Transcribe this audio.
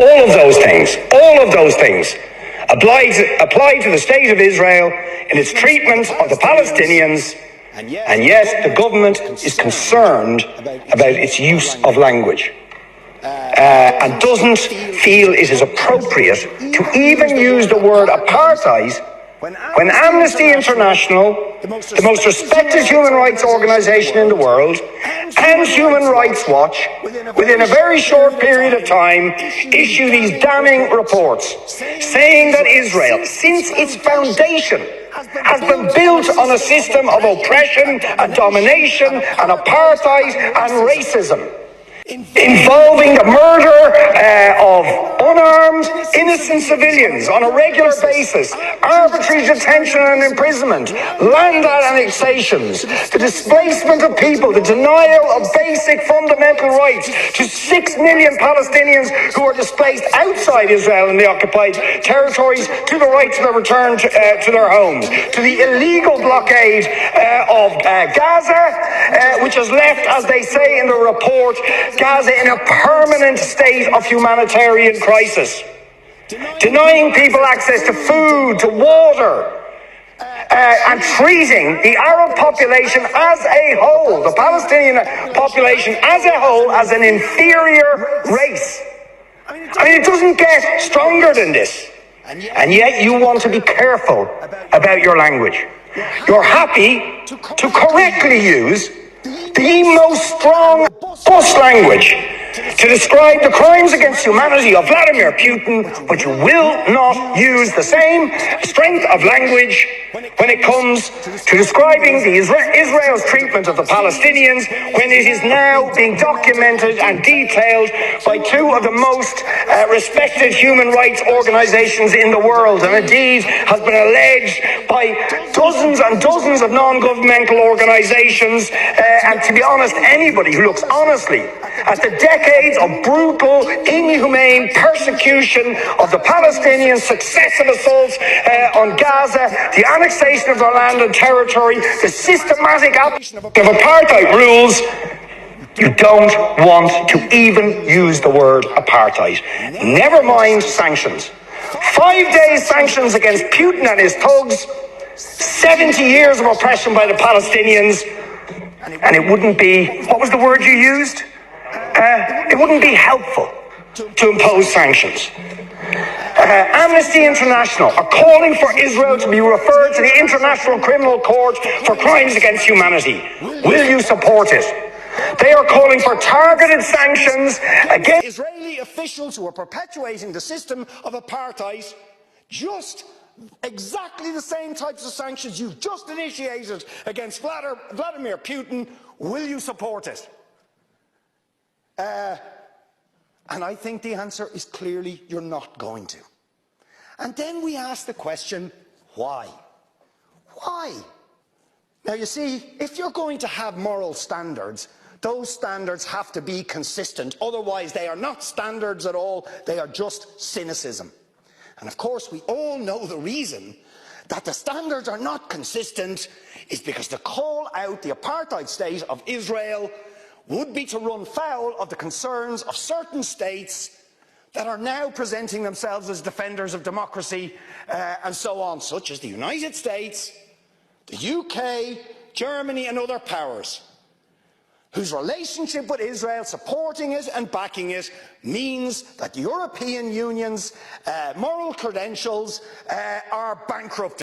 all of those things apply to the State of Israel in its treatment of the Palestinians, and yet the government is concerned about its use of language and doesn't feel it is appropriate to even use the word apartheid when Amnesty International, the most respected human rights organisation in the world, and Human Rights Watch, within a very short period of time, issue these damning reports, saying that Israel, since its foundation, has been built on a system of oppression and domination and apartheid and racism, involving the murder of unarmed, innocent civilians on a regular basis, arbitrary detention and imprisonment, land annexations, the displacement of people, the denial of basic fundamental rights to 6 million Palestinians who are displaced outside Israel and the occupied territories, to the right to their return to their homes, to the illegal blockade of Gaza, which has left, as they say in the report, Gaza in a permanent state of humanitarian crisis, denying people access to food, to water, and treating the Arab population as a whole, the Palestinian population as a whole, as an inferior race. I mean, it doesn't get stronger than this. And yet you want to be careful about your language. You're happy to correctly use the most strong language to describe the crimes against humanity of Vladimir Putin, but you will not use the same strength of language when it comes to describing Israel's treatment of the Palestinians, when it is now being documented and detailed by two of the most respected human rights organizations in the world, and indeed has been alleged by dozens and dozens of non-governmental organizations, and to be honest, anybody who looks honestly at the decades of brutal, inhumane persecution of the Palestinians, successive assaults on Gaza, the annexation of their land and territory, the systematic application of apartheid rules, you don't want to even use the word apartheid. Never mind sanctions. 5 days sanctions against Putin and his thugs, 70 years of oppression by the Palestinians, and it wouldn't be, what was the word you used? It wouldn't be helpful to impose sanctions. Amnesty International are calling for Israel to be referred to the International Criminal Court for crimes against humanity. Will you support it? They are calling for targeted sanctions against Israeli officials who are perpetuating the system of apartheid, just exactly the same types of sanctions you've just initiated against Vladimir Putin. Will you support it? And I think the answer is clearly you're not going to. And then we ask the question, why? Why? Now you see, if you're going to have moral standards, those standards have to be consistent. Otherwise they are not standards at all, they are just cynicism. And of course we all know the reason that the standards are not consistent is because to call out the apartheid state of Israel would be to run foul of the concerns of certain states that are now presenting themselves as defenders of democracy and so on, such as the United States, the UK, Germany and other powers, whose relationship with Israel, supporting it and backing it, means that the European Union's moral credentials are bankrupt.